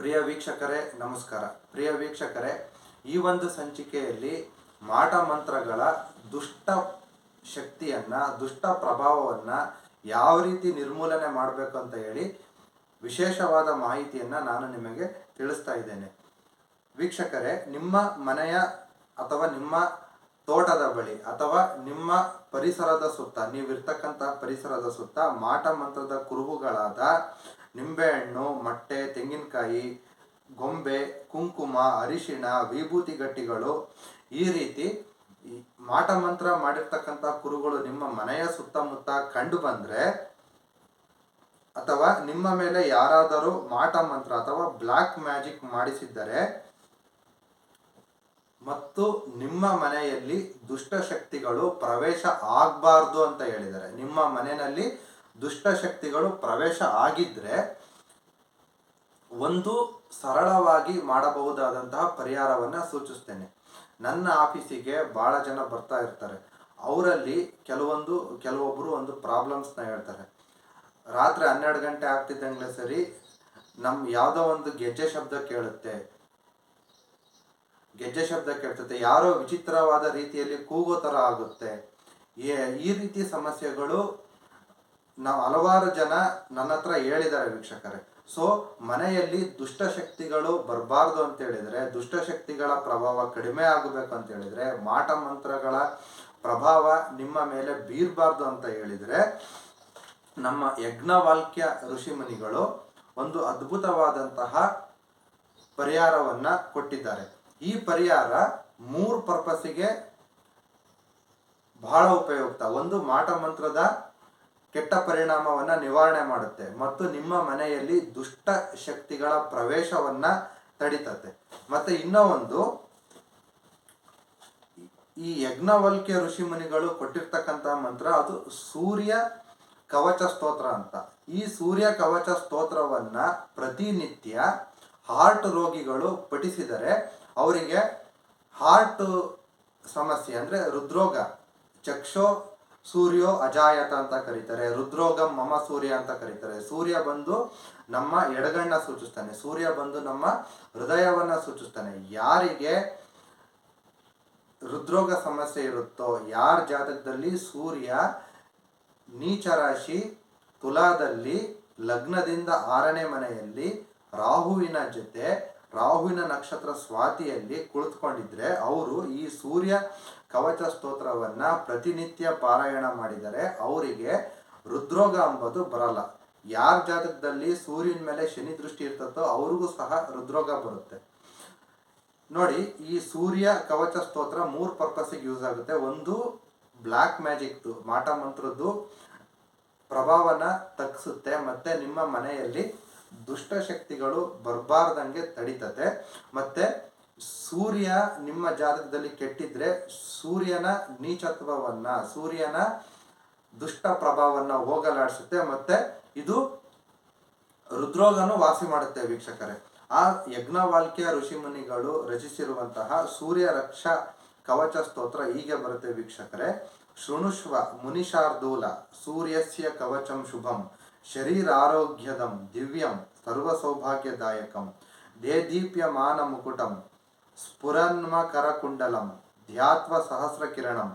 ಪ್ರಿಯ ವೀಕ್ಷಕರೇ ನಮಸ್ಕಾರ. ಪ್ರಿಯ ವೀಕ್ಷಕರೇ, ಈ ಒಂದು ಸಂಚಿಕೆಯಲ್ಲಿ ಮಾಟ ಮಂತ್ರಗಳ ದುಷ್ಟ ಶಕ್ತಿಯನ್ನು, ದುಷ್ಟ ಪ್ರಭಾವವನ್ನು ಯಾವ ರೀತಿ ನಿರ್ಮೂಲನೆ ಮಾಡಬೇಕು ಅಂತ ಹೇಳಿ ವಿಶೇಷವಾದ ಮಾಹಿತಿಯನ್ನು ನಾನು ನಿಮಗೆ ತಿಳಿಸ್ತಾ ಇದ್ದೇನೆ. ವೀಕ್ಷಕರೇ, ನಿಮ್ಮ ಮನೆಯ ಅಥವಾ ನಿಮ್ಮ ತೋಟದ ಬಳಿ ಅಥವಾ ನಿಮ್ಮ ಪರಿಸರದ ಸುತ್ತ, ನೀವಿರ್ತಕ್ಕಂಥ ಪರಿಸರದ ಸುತ್ತ ಮಾಟ ಮಂತ್ರದ ಕುರುಹುಗಳಾದ ನಿಂಬೆಹಣ್ಣು, ಮೊಟ್ಟೆ, ತೆಂಗಿನಕಾಯಿ, ಗೊಂಬೆ, ಕುಂಕುಮ, ಅರಿಶಿಣ, ವಿಭೂತಿ ಗಟ್ಟಿಗಳು, ಈ ರೀತಿ ಮಾಟ ಮಂತ್ರ ಮಾಡಿರ್ತಕ್ಕಂಥ ಕುರುಗಳು ನಿಮ್ಮ ಮನೆಯ ಸುತ್ತಮುತ್ತ ಕಂಡು ಬಂದರೆ, ಅಥವಾ ನಿಮ್ಮ ಮೇಲೆ ಯಾರಾದರೂ ಮಾಟ ಮಂತ್ರ ಅಥವಾ ಬ್ಲ್ಯಾಕ್ ಮ್ಯಾಜಿಕ್ ಮಾಡಿಸಿದ್ದರೆ ಮತ್ತು ನಿಮ್ಮ ಮನೆಯಲ್ಲಿ ದುಷ್ಟಶಕ್ತಿಗಳು ಪ್ರವೇಶ ಆಗಬಾರ್ದು ಅಂತ ಹೇಳಿದ್ದಾರೆ, ನಿಮ್ಮ ಮನೆಯಲ್ಲಿ ದುಷ್ಟಶಕ್ತಿಗಳು ಪ್ರವೇಶ ಆಗಿದ್ರೆ ಒಂದು ಸರಳವಾಗಿ ಮಾಡಬಹುದಾದಂತಹ ಪರಿಹಾರವನ್ನು ಸೂಚಿಸ್ತೇನೆ. ನನ್ನ ಆಫೀಸಿಗೆ ಭಾಳ ಜನ ಬರ್ತಾ ಇರ್ತಾರೆ. ಅವರಲ್ಲಿ ಕೆಲವೊಬ್ಬರು ಒಂದು ಪ್ರಾಬ್ಲಮ್ಸ್ನ ಹೇಳ್ತಾರೆ. ರಾತ್ರಿ 12 ಗಂಟೆ ಆಗ್ತಿದ್ದಂಗೆ ಸರಿ ಯಾವುದೋ ಒಂದು ಗೆಜ್ಜೆ ಶಬ್ದ ಕೇಳ್ತತೆ, ಯಾರೋ ವಿಚಿತ್ರವಾದ ರೀತಿಯಲ್ಲಿ ಕೂಗೋ ಥರ ಆಗುತ್ತೆ. ಈ ರೀತಿ ಸಮಸ್ಯೆಗಳು ಹಲವಾರು ಜನ ನನ್ನ ಹತ್ರ ಹೇಳಿದ್ದಾರೆ ವೀಕ್ಷಕರೇ. ಸೊ ಮನೆಯಲ್ಲಿ ದುಷ್ಟಶಕ್ತಿಗಳು ಬರಬಾರ್ದು ಅಂತ ಹೇಳಿದರೆ, ದುಷ್ಟಶಕ್ತಿಗಳ ಪ್ರಭಾವ ಕಡಿಮೆ ಆಗಬೇಕು ಅಂತ ಹೇಳಿದರೆ, ಮಾಟ ಮಂತ್ರಗಳ ಪ್ರಭಾವ ನಿಮ್ಮ ಮೇಲೆ ಬೀರಬಾರ್ದು ಅಂತ ಹೇಳಿದರೆ, ನಮ್ಮ ಯಜ್ಞವಾಲ್ಕ್ಯ ಋಷಿಮುನಿಗಳು ಒಂದು ಅದ್ಭುತವಾದಂತಹ ಪರಿಹಾರವನ್ನು ಕೊಟ್ಟಿದ್ದಾರೆ. ಈ ಪರಿಹಾರ 3 ಪರ್ಪಸ್ಸಿಗೆ ಬಹಳ ಉಪಯುಕ್ತ. ಒಂದು, ಮಾಟ ಮಂತ್ರದ ಕೆಟ್ಟ ಪರಿಣಾಮವನ್ನು ನಿವಾರಣೆ ಮಾಡುತ್ತೆ ಮತ್ತು ನಿಮ್ಮ ಮನೆಯಲ್ಲಿ ದುಷ್ಟ ಶಕ್ತಿಗಳ ಪ್ರವೇಶವನ್ನು ತಡಿತತೆ. ಮತ್ತು ಇನ್ನೂ ಒಂದು, ಈ ಯಜ್ಞವಲ್ಕ್ಯ ಋಷಿಮುನಿಗಳು ಕೊಟ್ಟಿರ್ತಕ್ಕಂಥ ಮಂತ್ರ ಅದು ಸೂರ್ಯ ಕವಚ ಸ್ತೋತ್ರ ಅಂತ. ಈ ಸೂರ್ಯ ಕವಚ ಸ್ತೋತ್ರವನ್ನು ಪ್ರತಿನಿತ್ಯ ಹಾರ್ಟ್ ರೋಗಿಗಳು ಪಠಿಸಿದರೆ ಅವರಿಗೆ ಹಾರ್ಟ್ ಸಮಸ್ಯೆ ಅಂದರೆ ಹೃದ್ರೋಗ, ಚಕ್ಷೋ ಸೂರ್ಯೋ ಅಜಾಯತ ಅಂತ ಕರೀತಾರೆ, ಹೃದ್ರೋಗಂ ಮಮ ಸೂರ್ಯ ಅಂತ ಕರೀತಾರೆ. ಸೂರ್ಯ ಬಂದು ನಮ್ಮ ಎಡಗಣ್ಣ ಸೂಚಿಸ್ತಾನೆ, ಸೂರ್ಯ ಬಂದು ನಮ್ಮ ಹೃದಯವನ್ನು ಸೂಚಿಸ್ತಾನೆ. ಯಾರಿಗೆ ಹೃದ್ರೋಗ ಸಮಸ್ಯೆ ಇರುತ್ತೋ, ಯಾರ ಜಾತಕದಲ್ಲಿ ಸೂರ್ಯ ನೀಚ ರಾಶಿ ತುಲಾದಲ್ಲಿ ಲಗ್ನದಿಂದ 6ನೇ ಮನೆಯಲ್ಲಿ ರಾಹುವಿನ ಜೊತೆ, ರಾಹುವಿನ ನಕ್ಷತ್ರ ಸ್ವಾತಿಯಲ್ಲಿ ಕುಳಿತುಕೊಂಡಿದ್ರೆ ಅವರು ಈ ಸೂರ್ಯ ಕವಚ ಸ್ತೋತ್ರವನ್ನು ಪ್ರತಿನಿತ್ಯ ಪಾರಾಯಣ ಮಾಡಿದರೆ ಅವರಿಗೆ ಹೃದ್ರೋಗ ಎಂಬುದು ಬರಲ್ಲ. ಯಾರ ಜಾತಕದಲ್ಲಿ ಸೂರ್ಯನ ಮೇಲೆ ಶನಿ ದೃಷ್ಟಿ ಇರ್ತದೋ ಅವ್ರಿಗೂ ಸಹ ಹೃದ್ರೋಗ ಬರುತ್ತೆ. ನೋಡಿ, ಈ ಸೂರ್ಯ ಕವಚ ಸ್ತೋತ್ರ 3 ಪರ್ಪಸ್ಸಿಗೆ ಯೂಸ್ ಆಗುತ್ತೆ. ಒಂದು, ಬ್ಲ್ಯಾಕ್ ಮ್ಯಾಜಿಕ್ದು, ಮಾಟ ಮಂತ್ರದ್ದು ಪ್ರಭಾವನ ತಗ್ಗಿಸುತ್ತೆ ಮತ್ತು ನಿಮ್ಮ ಮನೆಯಲ್ಲಿ ದುಷ್ಟಶಕ್ತಿಗಳು ಬರಬಾರ್ದಂಗೆ ತಡಿತತೆ. ಮತ್ತು ಸೂರ್ಯ ನಿಮ್ಮ ಜಾತಕದಲ್ಲಿ ಕೆಟ್ಟಿದ್ರೆ ಸೂರ್ಯನ ನೀಚತ್ವವನ್ನು, ಸೂರ್ಯನ ದುಷ್ಟ ಪ್ರಭಾವವನ್ನು ಹೋಗಲಾಡಿಸುತ್ತೆ ಮತ್ತು ಇದು ಹೃದ್ರೋಗನು ವಾಸಿ ಮಾಡುತ್ತೆ ವೀಕ್ಷಕರೇ. ಆ ಯಜ್ಞವಾಲ್ಕ್ಯ ಋಷಿಮುನಿಗಳು ರಚಿಸಿರುವಂತಹ ಸೂರ್ಯ ರಕ್ಷಾ ಕವಚ ಸ್ತೋತ್ರ ಹೀಗೆ ಬರುತ್ತೆ ವೀಕ್ಷಕರೇ. ಶೃಣುಷ್ವ ಮುನಿಶಾರ್ದೂಲ ಸೂರ್ಯಸ್ಯ ಕವಚಂ ಶುಭಂ ಶರೀರಾರೋಗ್ಯದಂ ದಿವ್ಯಂ ಸರ್ವಸೌಭಾಗ್ಯದಾಯಕಂ ದೇದೀಪ್ಯಮಾನ ಮುಕುಟಂ ಸ್ಫುರನ್ಮಕರಕುಂಡಲಂ ಧ್ಯಾತ್ವ ಸಹಸ್ರಕಿರಣಂ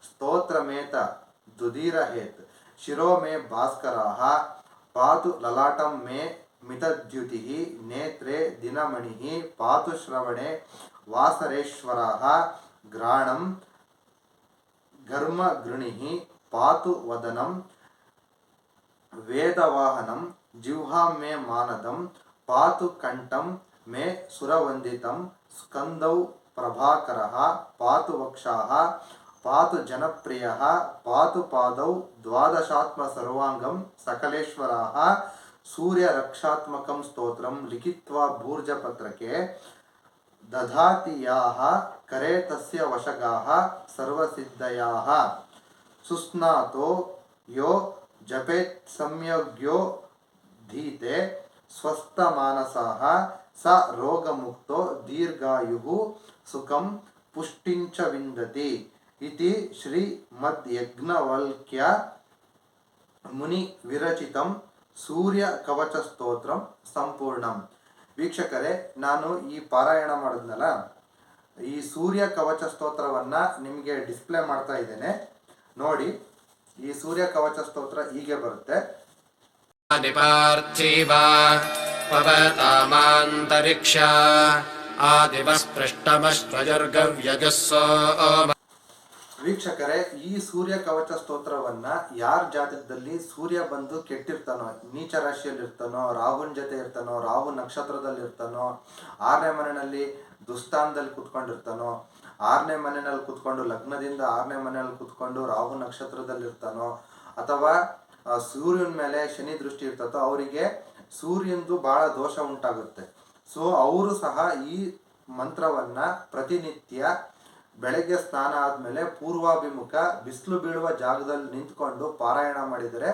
ಸ್ತೋತ್ರಮೇತ ದುದೀರಹೇತ್ ಶಿರೋ ಮೇ ಭಾಸ್ಕರಾಃ ಪಾತು ಲಲಾಟಂ ಮೇ ಮಿತದ್ಯುತಿಃ ನೇತ್ರೇ ದಿನಮಣಿಃ ಪಾತು ಶ್ರವಣೆ ವಾಸರೇಶ್ವರಃ ಗ್ರಾಣಂ ಘರ್ಮಗೃಣಿಃ ಪಾತು ವದನಂ ವೇದವಾಹನಂ ಜಿಹ್ವಾಂ ಮೇ ಮಾನದಂ ಪಾತು ಕಂಠಂ ಮೇ ಸುರವಂದಿತಂ ಸ್ಕಂದೌ ಪ್ರಭಾಕರಃ ಪಾತು ವಕ್ಷಾಃ ಪಾತು ಜನಪ್ರಿಯಃ ಪಾತು ಪಾದೌ ದ್ವಾದಶಾತ್ಮ ಸರ್ವಾಂಗಂ ಸಕಲೇಶ್ವರಃ ಸೂರ್ಯ ರಕ್ಷಾತ್ಮಕಂ ಸ್ತೋತ್ರಂ ಲಿಖಿತ್ವಾ ಭೂರ್ಜಪತ್ರಕೆ ದಧಾತಿಯಾಃ ಕರೆ ತಸ್ಯ ವಶಗಾಃ ಸರ್ವಸಿದ್ಧಯಾಃ ಸುಸ್ನಾತೋ ಯೋ ಜಪೇತ್ ಸಂಯಜ್ಞೋ ಧೀತೆ ಸ್ವಸ್ಥಮಾನಸಃ ಸ ರೋಗಮುಕ್ತೋ ದೀರ್ಘಾಯುಃ ಸುಖಂ ಪುಷ್ಟಿಂಚ ವಿಂದತಿ ಇತಿ ಶ್ರೀಮದ್ಯಜ್ಞವಲ್ಕ್ಯ ಮುನಿ ವಿರಚಿತಂ ಸೂರ್ಯ ಕವಚ ಸ್ತೋತ್ರಂ ಸಂಪೂರ್ಣಂ. ವೀಕ್ಷಕರೇ, ನಾನು ಈ ಪಾರಾಯಣ ಮಾಡಿದ್ನಲ್ಲ, ಈ ಸೂರ್ಯ ಕವಚ ಸ್ತೋತ್ರವನ್ನು ನಿಮಗೆ ಡಿಸ್ಪ್ಲೇ ಮಾಡ್ತಾ ಇದ್ದೇನೆ ನೋಡಿ. ಈ ಸೂರ್ಯ ಕವಚ ಸ್ತೋತ್ರ ಹೀಗೆ ಬರುತ್ತೆ. ಪಾರ್ಥಿವ ಪವತಾಮಾಂತರಿಕ್ಷ ಆದಿವಸ್ಪೃಷ್ಟಮಶ್ವಜರ್ಗವ್ಯಜಸ್ಸೋಮ. ವೀಕ್ಷಕರೇ, ಈ ಸೂರ್ಯ ಕವಚ ಸ್ತೋತ್ರವನ್ನ ಯಾರ ಜಾತಕದಲ್ಲಿ ಸೂರ್ಯ ಬಂದು ಕೆಟ್ಟಿರ್ತಾನೋ, ನೀಚ ರಾಶಿಯಲ್ಲಿ ಇರ್ತಾನೋ, ರಾಹುನ್ ಜೊತೆ ಇರ್ತಾನೋ, ರಾಹು ನಕ್ಷತ್ರದಲ್ಲಿ ಇರ್ತಾನೋ, 6ನೇ ಮನೆಯಲ್ಲಿ ದುಸ್ಥಾನದಲ್ಲಿ ಕುತ್ಕೊಂಡಿರ್ತಾನೋ, 6ನೇ ಮನೆಯಲ್ಲಿ ಕುತ್ಕೊಂಡು ಲಗ್ನದಿಂದ 6ನೇ ಮನೆಯಲ್ಲಿ ಕುತ್ಕೊಂಡು ರಾಹು ನಕ್ಷತ್ರದಲ್ಲಿ ಇರ್ತಾನೋ, ಅಥವಾ ಸೂರ್ಯನ ಮೇಲೆ ಶನಿ ದೃಷ್ಟಿ ಇರ್ತತೋ, ಅವರಿಗೆ ಸೂರ್ಯಂದು ಬಹಳ ದೋಷ ಉಂಟಾಗುತ್ತೆ. ಸೊ ಅವರು ಸಹ ಈ ಮಂತ್ರವನ್ನ ಪ್ರತಿನಿತ್ಯ ಬೆಳಗ್ಗೆ ಸ್ನಾನ ಆದಮೇಲೆ ಪೂರ್ವಾಭಿಮುಖ ಬಿಸಿಲು ಬೀಳುವ ಜಾಗದಲ್ಲಿ ನಿಂತ್ಕೊಂಡು ಪಾರಾಯಣ ಮಾಡಿದರೆ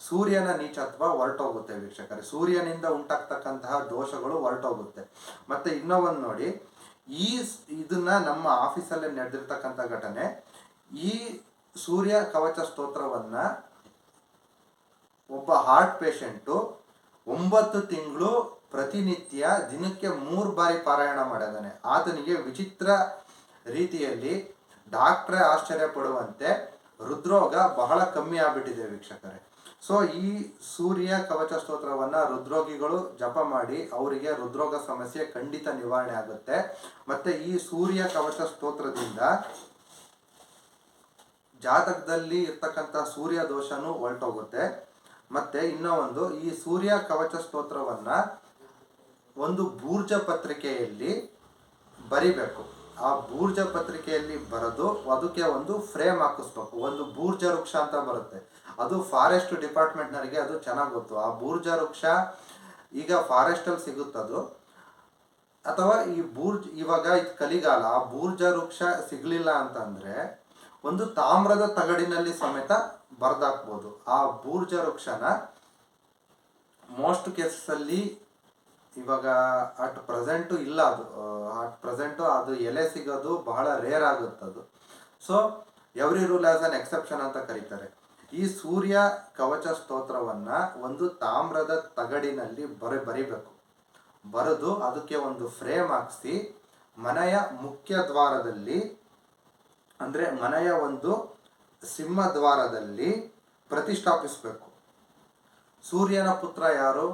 ಸೂರ್ಯನ ನೀಚತ್ವ ಹೊರಟೋಗುತ್ತೆ ವೀಕ್ಷಕರೇ. ಸೂರ್ಯನಿಂದ ಉಂಟಾಗ್ತಕ್ಕಂತಹ ದೋಷಗಳು ಹೊರಟೋಗುತ್ತೆ. ಮತ್ತೆ ಇನ್ನೊಂದು ನೋಡಿ, ಇದನ್ನ ನಮ್ಮ ಆಫೀಸಲ್ಲೇ ನಡೆದಿರ್ತಕ್ಕಂಥ ಘಟನೆ. ಈ ಸೂರ್ಯ ಕವಚ ಸ್ತೋತ್ರವನ್ನ ಒಬ್ಬ ಹಾರ್ಟ್ ಪೇಷಂಟು 9 ತಿಂಗಳು ಪ್ರತಿನಿತ್ಯ ದಿನಕ್ಕೆ 3 ಬಾರಿ ಪಾರಾಯಣ ಮಾಡಿದ್ದಾನೆ. ಆತನಿಗೆ ವಿಚಿತ್ರ ರೀತಿಯಲ್ಲಿ ಡಾಕ್ಟ್ರೇ ಆಶ್ಚರ್ಯ ಪಡುವಂತೆ ಹೃದ್ರೋಗ ಬಹಳ ಕಮ್ಮಿ ಆಗ್ಬಿಟ್ಟಿದೆ ವೀಕ್ಷಕರೇ. ಸೊ ಈ ಸೂರ್ಯ ಕವಚ ಸ್ತೋತ್ರವನ್ನ ಹೃದ್ರೋಗಿಗಳು ಜಪ ಮಾಡಿ ಅವರಿಗೆ ಹೃದ್ರೋಗ ಸಮಸ್ಯೆ ಖಂಡಿತ ನಿವಾರಣೆ ಆಗುತ್ತೆ. ಮತ್ತೆ ಈ ಸೂರ್ಯ ಕವಚ ಸ್ತೋತ್ರದಿಂದ ಜಾತಕದಲ್ಲಿ ಇರ್ತಕ್ಕಂಥ ಸೂರ್ಯ ದೋಷನೂ ಹೊರಟೋಗುತ್ತೆ. ಮತ್ತೆ ಇನ್ನೊಂದು, ಈ ಸೂರ್ಯ ಕವಚ ಸ್ತೋತ್ರವನ್ನ ಒಂದು ಬೂರ್ಜ ಪತ್ರಿಕೆಯಲ್ಲಿ ಬರಿಬೇಕು. ಆ ಬೂರ್ಜ ಪತ್ರಿಕೆಯಲ್ಲಿ ಬರೆದು ಅದಕ್ಕೆ ಒಂದು ಫ್ರೇಮ್ ಹಾಕಿಸ್ಬೇಕು. ಒಂದು ಬೂರ್ಜ ವೃಕ್ಷ ಅಂತ ಬರುತ್ತೆ, ಅದು ಫಾರೆಸ್ಟ್ ಡಿಪಾರ್ಟ್ಮೆಂಟ್ನವರಿಗೆ ಅದು ಚೆನ್ನಾಗಿ ಗೊತ್ತು. ಆ ಬೂರ್ಜ ವೃಕ್ಷ ಈಗ ಫಾರೆಸ್ಟಲ್ಲಿ ಸಿಗುತ್ತದು, ಅಥವಾ ಈ ಇವಾಗ ಇದು ಕಲಿಗಾಲ, ಆ ಬೂರ್ಜ ವೃಕ್ಷ ಸಿಗಲಿಲ್ಲ ಅಂತಂದರೆ ಒಂದು ತಾಮ್ರದ ತಗಡಿನಲ್ಲಿ ಸಮೇತ ಬರ್ದಾಕ್ಬೋದು. ಆ ಬೂರ್ಜ ವೃಕ್ಷನ ಮೋಸ್ಟ್ ಕೇಸಲ್ಲಿ ಇವಾಗ ಅಟ್ ಪ್ರೆಸೆಂಟು ಇಲ್ಲ, ಅದು ಎಲೆ ಸಿಗೋದು ಬಹಳ ರೇರ್ ಆಗುತ್ತದು. So every rule has an exception ಅಂತ ಕರೀತಾರೆ. ಈ ಸೂರ್ಯ ಕವಚ ಸ್ತೋತ್ರವನ್ನ ಒಂದು ತಾಮ್ರದ ತಗಡಿನಲ್ಲಿ ಬರಿಬೇಕು. ಬರೆದು ಅದಕ್ಕೆ ಒಂದು ಫ್ರೇಮ್ ಹಾಕಿಸಿ ಮನೆಯ ಮುಖ್ಯ ದ್ವಾರದಲ್ಲಿ, ಅಂದರೆ ಮನೆಯ ಒಂದು ಸಿಂಹದ್ವಾರದಲ್ಲಿ ಪ್ರತಿಷ್ಠಾಪಿಸಬೇಕು. ಸೂರ್ಯನ ಪುತ್ರ ಯಾರು?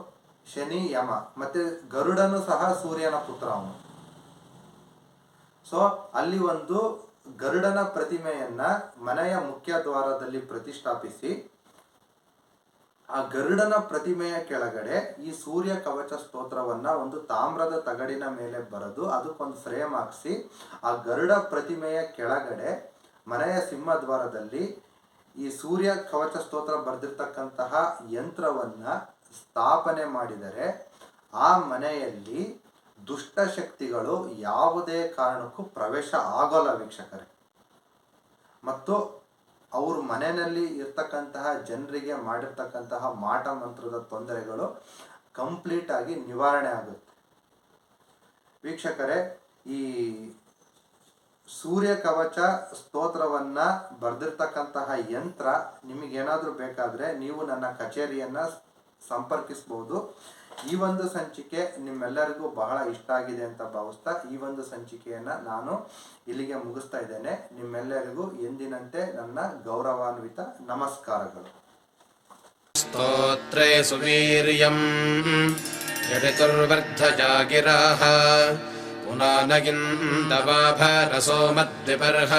ಶನಿ, ಯಮ. ಮತ್ತೆ ಗರುಡನು ಸಹ ಸೂರ್ಯನ ಪುತ್ರ ಅವನು. ಸೊ ಅಲ್ಲಿ ಒಂದು ಗರುಡನ ಪ್ರತಿಮೆಯನ್ನ ಮನೆಯ ಮುಖ್ಯ ದ್ವಾರದಲ್ಲಿ ಪ್ರತಿಷ್ಠಾಪಿಸಿ ಆ ಗರುಡನ ಪ್ರತಿಮೆಯ ಕೆಳಗಡೆ ಈ ಸೂರ್ಯ ಕವಚ ಸ್ತೋತ್ರವನ್ನ ಒಂದು ತಾಮ್ರದ ತಗಡಿನ ಮೇಲೆ ಬರೆದು ಅದಕ್ಕೊಂದು ಫ್ರೇಮ್ ಹಾಕಿಸಿ ಆ ಗರುಡ ಪ್ರತಿಮೆಯ ಕೆಳಗಡೆ ಮನೆಯ ಸಿಂಹದ್ವಾರದಲ್ಲಿ ಈ ಸೂರ್ಯ ಕವಚ ಸ್ತೋತ್ರ ಬರೆದಿರ್ತಕ್ಕಂತಹ ಯಂತ್ರವನ್ನ ಸ್ಥಾಪನೆ ಮಾಡಿದರೆ ಆ ಮನೆಯಲ್ಲಿ ದುಷ್ಟಶಕ್ತಿಗಳು ಯಾವುದೇ ಕಾರಣಕ್ಕೂ ಪ್ರವೇಶ ಆಗೋಲ್ಲ ವೀಕ್ಷಕರೇ. ಮತ್ತು ಅವ್ರ ಮನೆಯಲ್ಲಿ ಇರ್ತಕ್ಕಂತಹ ಜನರಿಗೆ ಮಾಡಿರ್ತಕ್ಕಂತಹ ಮಾಟ ಮಂತ್ರದ ತೊಂದರೆಗಳು ಕಂಪ್ಲೀಟ್ ಆಗಿ ನಿವಾರಣೆ ಆಗುತ್ತೆ ವೀಕ್ಷಕರೇ. ಈ ಸೂರ್ಯ ಕವಚ ಸ್ತೋತ್ರವನ್ನ ಬರೆದಿರ್ತಕ್ಕಂತಹ ಯಂತ್ರ ನಿಮಗೇನಾದರೂ ಬೇಕಾದರೆ ನೀವು ನನ್ನ ಕಚೇರಿಯನ್ನ ಸಂಪರ್ಕಿಸಬಹುದು. ಈ ಒಂದು ಸಂಚಿಕೆ ನಿಮ್ಮೆಲ್ಲರಿಗೂ ಬಹಳ ಇಷ್ಟ ಆಗಿದೆ ಅಂತ ಭಾವಿಸ್ತಾ ಈ ಒಂದು ಸಂಚಿಕೆಯನ್ನ ನಾನು ಇಲ್ಲಿಗೆ ಮುಗಿಸ್ತಾ ಇದ್ದೇನೆ. ನಿಮ್ಮೆಲ್ಲರಿಗೂ ಎಂದಿನಂತೆ ನನ್ನ ಗೌರವಾನ್ವಿತ ನಮಸ್ಕಾರಗಳು. ಸ್ತೋತ್ರೇ ಸುವೀರ್ಯಂ ಯದಿತುರ್ವರ್ಧಜಾಗಿರಾಹ ಪುನಾನಗಿಂದವಾಭರಸೋ ಮದ್ವಿಪರ್ಹ